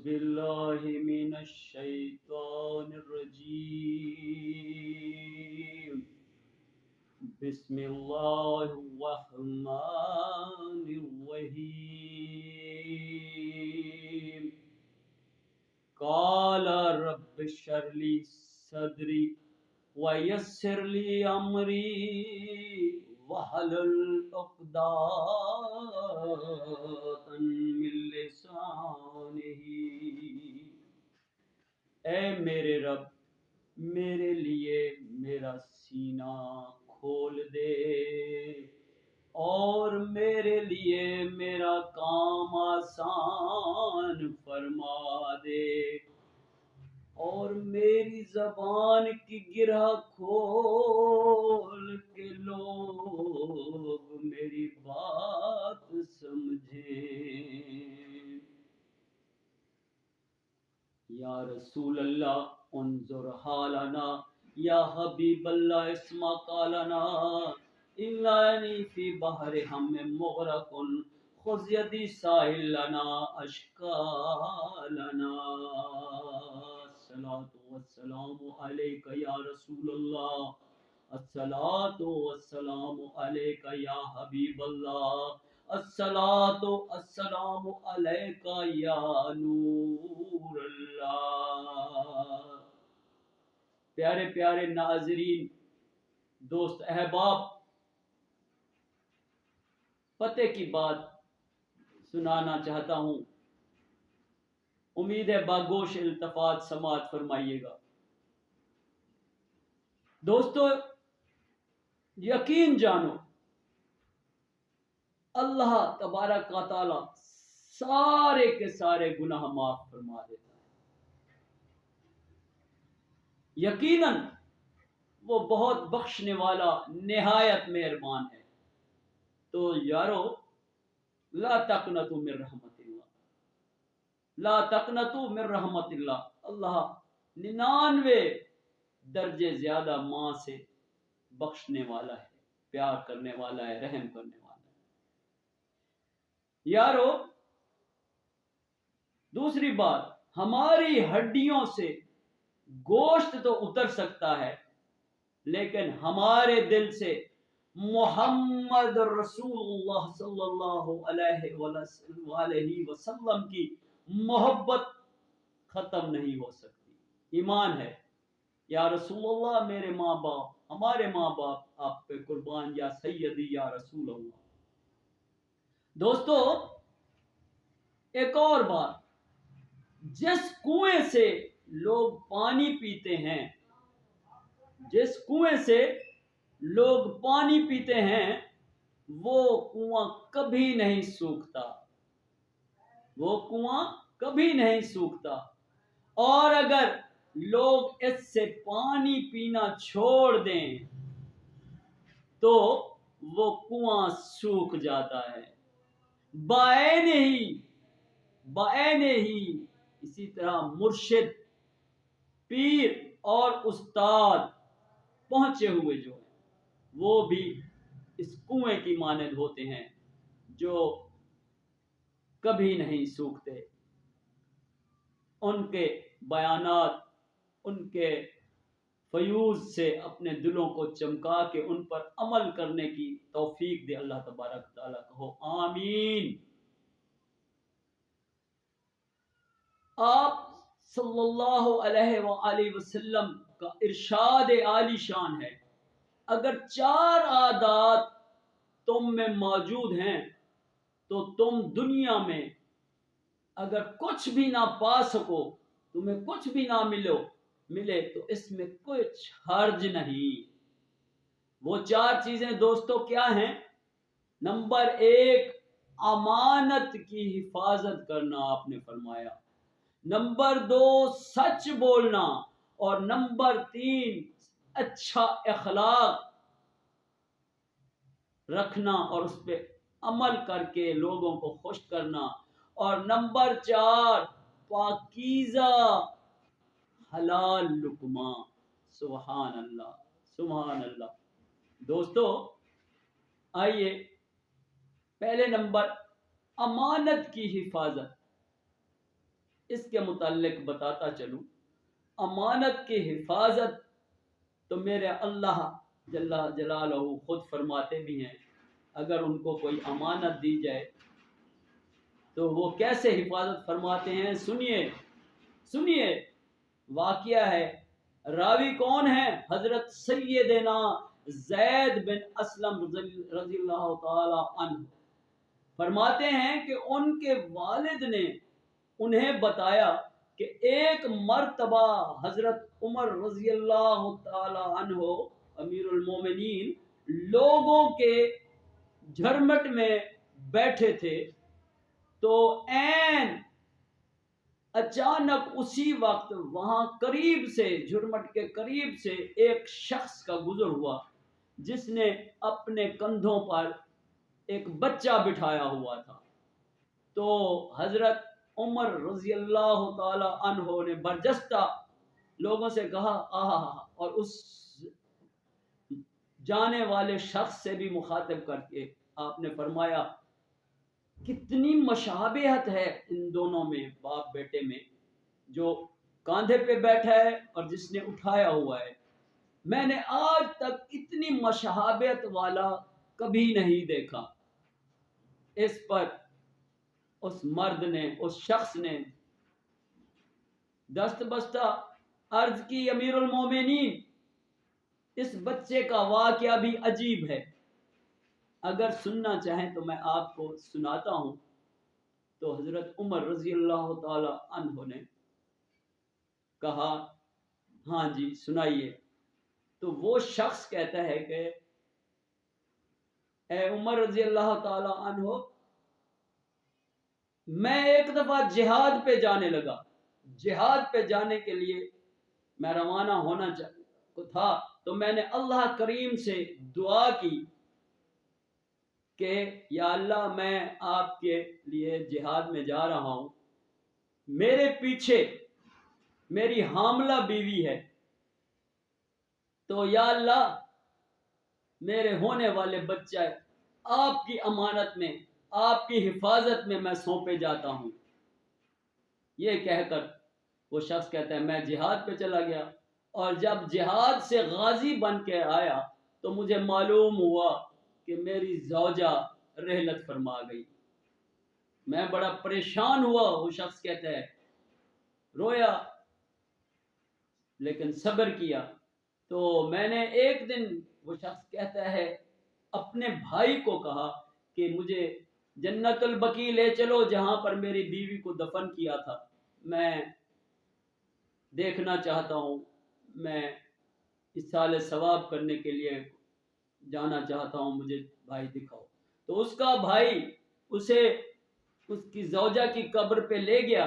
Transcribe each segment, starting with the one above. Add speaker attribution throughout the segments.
Speaker 1: باللہ من الشیطان الرجیم بسم اللہ الرحمن الرحیم قال رب اشرح لی صدری ویسر لی امری واحلل عقدۃ من لسانی۔ اے میرے رب، میرے لیے میرا سینہ کھول دے اور میرے لیے میرا کام آسان فرما دے اور میری زبان کی گرہ کھول کے لوگ میری بات سمجھیں۔ یا رسول اللہ انظر حالنا، یا حبیب اللہ اسمع قالنا، اننی فی بحر ہم مغرق خذ یدی ساحل لنا اشکالنا۔ الصلاۃ والسلام علیک یا رسول اللہ، الصلاۃ والسلام علیک یا حبیب اللہ، الصلاۃ والسلام علیک یا نور اللہ۔ پیارے پیارے ناظرین، دوست احباب، پتے کی بات سنانا چاہتا ہوں، امید ہے باگوش التفات سماعت فرمائیے گا۔ دوستو، یقین جانو اللہ تبارک و تعالی سارے کے سارے گناہ معاف فرما دیتا ہے۔ یقیناً وہ بہت بخشنے والا نہایت مہربان ہے۔ تو یارو، لا تقنطوا من رحمت اللہ، لا تقنطوا من رحمت اللہ۔ اللہ 99 درجے زیادہ ماں سے بخشنے والا ہے، پیار کرنے والا ہے، رحم کرنے والا ہے۔ یارو، دوسری بات، ہماری ہڈیوں سے گوشت تو اتر سکتا ہے، لیکن ہمارے دل سے محمد رسول اللہ صلی اللہ علیہ وسلم کی محبت ختم نہیں ہو سکتی۔ ایمان ہے، یا رسول اللہ، میرے ماں باپ، ہمارے ماں باپ آپ پہ قربان، یا سیدی یا رسول اللہ۔ دوستو، ایک اور بات، جس کنویں سے لوگ پانی پیتے ہیں، جس کنویں سے لوگ پانی پیتے ہیں، وہ کنواں کبھی نہیں سوکھتا، وہ کنواں کبھی نہیں سوکھتا۔ اور اگر لوگ اس سے پانی پینا چھوڑ دیں تو وہ کنواں سوکھ جاتا ہے۔ بعین ہی اسی طرح مرشد، پیر اور استاد پہنچے ہوئے جو ہیں، وہ بھی اس کنویں کی مانند ہوتے ہیں جو کبھی نہیں سوکھتے۔ ان کے بیانات، ان کے فیوز سے اپنے دلوں کو چمکا کے ان پر عمل کرنے کی توفیق دے اللہ تبارک تعالیٰ، کہو آمین۔ آپ صلی اللہ علیہ وآلہ وسلم کا ارشاد عالی شان ہے، اگر 4 عادات تم میں موجود ہیں تو تم دنیا میں اگر کچھ بھی نہ پا سکو، تمہیں کچھ بھی نہ ملے تو اس میں کچھ حرج نہیں۔ وہ 4 چیزیں دوستو کیا ہیں؟ نمبر 1، امانت کی حفاظت کرنا، آپ نے فرمایا۔ نمبر 2، سچ بولنا، اور نمبر 3، اچھا اخلاق رکھنا اور اس پہ عمل کر کے لوگوں کو خوش کرنا، اور نمبر 4، پاکیزہ حلال لقمہ۔ سبحان اللہ، سبحان اللہ۔ دوستو، آئیے، پہلے نمبر، امانت کی حفاظت۔ اس کے متعلق بتاتا چلوں، امانت کی حفاظت تو میرے اللہ جل جلالہ خود فرماتے بھی ہیں، اگر ان کو کوئی امانت دی جائے تو وہ کیسے حفاظت فرماتے ہیں، سنیے واقعہ ہے، راوی کون ہے؟ حضرت سیدنا زید بن اسلم رضی اللہ تعالی عنہ فرماتے ہیں کہ ان کے والد نے انہیں بتایا کہ ایک مرتبہ حضرت عمر رضی اللہ تعالی عنہ امیر المومنین لوگوں کے جھرمٹ میں بیٹھے تھے، تو عین اچانک اسی وقت وہاں قریب سے، جھرمٹ کے قریب سے ایک شخص کا گزر ہوا جس نے اپنے کندھوں پر ایک بچہ بٹھایا ہوا تھا۔ تو حضرت عمر رضی اللہ تعالی عنہ نے برجستہ لوگوں سے کہا اور اس جانے والے شخص سے بھی مخاطب کر کے آپ نے فرمایا کتنی مشابہت ہے ان دونوں میں، باپ بیٹے میں، جو کاندھے پہ بیٹھا ہے اور جس نے اٹھایا ہوا ہے، میں نے آج تک اتنی مشابہت والا کبھی نہیں دیکھا۔ اس پر اس مرد نے، اس شخص نے دست بستہ عرض کی، امیر المومنین اس بچے کا واقعہ بھی عجیب ہے، اگر سننا چاہیں تو میں آپ کو سناتا ہوں۔ تو حضرت عمر رضی اللہ تعالی عنہ نے کہا ہاں جی سنائیے۔ تو وہ شخص کہتا ہے کہ اے عمر رضی اللہ تعالی عنہ، میں ایک دفعہ جہاد پہ جانے لگا، جہاد پہ جانے کے لیے میں روانہ ہونا تھا، تو میں نے اللہ کریم سے دعا کی کہ یا اللہ میں آپ کے لیے جہاد میں جا رہا ہوں، میرے پیچھے میری حاملہ بیوی ہے، تو یا اللہ میرے ہونے والے بچہ آپ کی امانت میں، آپ کی حفاظت میں سونپے جاتا ہوں۔ یہ کہہ کر وہ شخص کہتا ہے میں جہاد پہ چلا گیا، اور جب جہاد سے غازی بن کے آیا تو مجھے معلوم ہوا کہ میری زوجہ رحلت فرما گئی۔ میں بڑا پریشان ہوا، وہ شخص کہتا ہے رویا لیکن صبر کیا۔ تو میں نے ایک دن، وہ شخص کہتا ہے، اپنے بھائی کو کہا کہ مجھے جنت البقیع لے چلو جہاں پر میری بیوی کو دفن کیا تھا، میں دیکھنا چاہتا ہوں، میں اصالہ ثواب کرنے کے لیے جانا چاہتا ہوں، مجھے بھائی دکھاؤ۔ تو اس کا بھائی اسے اس کی زوجہ کی قبر پہ لے گیا۔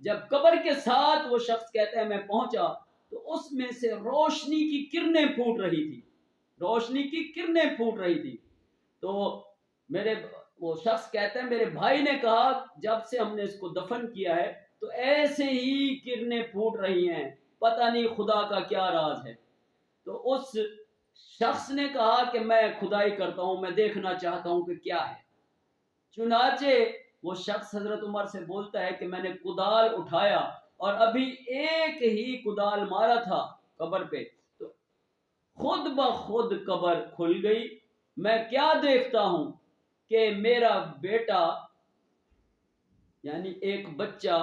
Speaker 1: جب قبر کے ساتھ وہ شخص کہتا ہے میں پہنچا تو اس میں سے روشنی کی کرنیں پھوٹ رہی تھی، روشنی کی کرنیں پھوٹ رہی تھی۔ تو وہ شخص کہتا ہے میرے بھائی نے کہا جب سے ہم نے اس کو دفن کیا ہے تو ایسے ہی کرنیں پھوٹ رہی ہیں، پتہ نہیں خدا کا کیا راز ہے۔ تو اس شخص نے کہا کہ میں خدائی کرتا ہوں، میں دیکھنا چاہتا ہوں کہ کیا ہے۔ چنانچہ وہ شخص حضرت عمر سے بولتا ہے کہ میں نے کدال اٹھایا اور ابھی ایک ہی کدال مارا تھا قبر پہ تو خود بخود قبر کھل گئی۔ میں کیا دیکھتا ہوں کہ میرا بیٹا یعنی ایک بچہ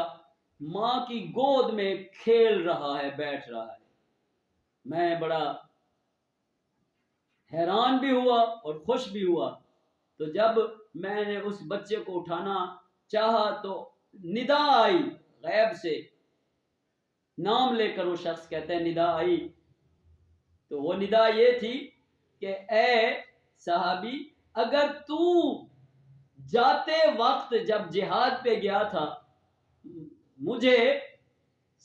Speaker 1: ماں کی گود میں کھیل رہا ہے، بیٹھ رہا ہے۔ میں بڑا حیران بھی ہوا اور خوش بھی ہوا۔ تو جب میں نے اس بچے کو اٹھانا چاہا تو ندا آئی غیب سے، نام لے کر وہ شخص کہتا ہے ندا آئی، تو وہ ندا یہ تھی کہ اے صحابی، اگر تو جاتے وقت جب جہاد پہ گیا تھا مجھے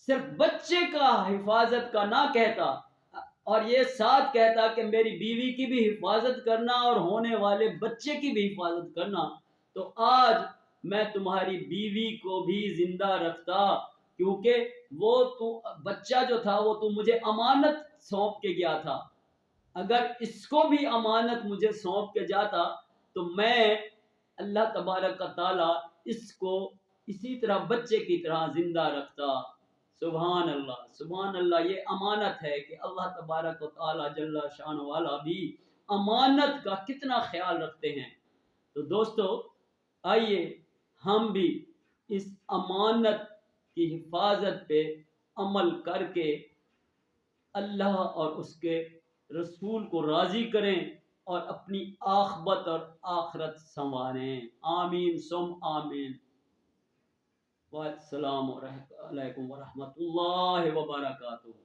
Speaker 1: صرف بچے کا حفاظت کا نہ کہتا اور یہ ساتھ کہتا کہ میری بیوی کی بھی حفاظت کرنا اور ہونے والے بچے کی بھی حفاظت کرنا، تو آج میں تمہاری بیوی کو بھی زندہ رکھتا، کیونکہ وہ بچہ جو تھا وہ تو مجھے امانت سونپ کے گیا تھا، اگر اس کو بھی امانت مجھے سونپ کے جاتا تو میں اللہ تبارک و تعالی اس کو اسی طرح بچے کی طرح زندہ رکھتا. سبحان اللہ سبحان اللہ. یہ امانت ہے کہ اللہ تبارک و تعالی جل شان والا بھی امانت کا کتنا خیال رکھتے ہیں. تو دوستو آئیے ہم بھی اس امانت کی حفاظت پہ عمل کر کے اللہ اور اس کے رسول کو راضی کریں اور اپنی عاقبت اور آخرت سنواریں. آمین سم آمین. والسلام علیکم ورحمۃ اللہ وبرکاتہ.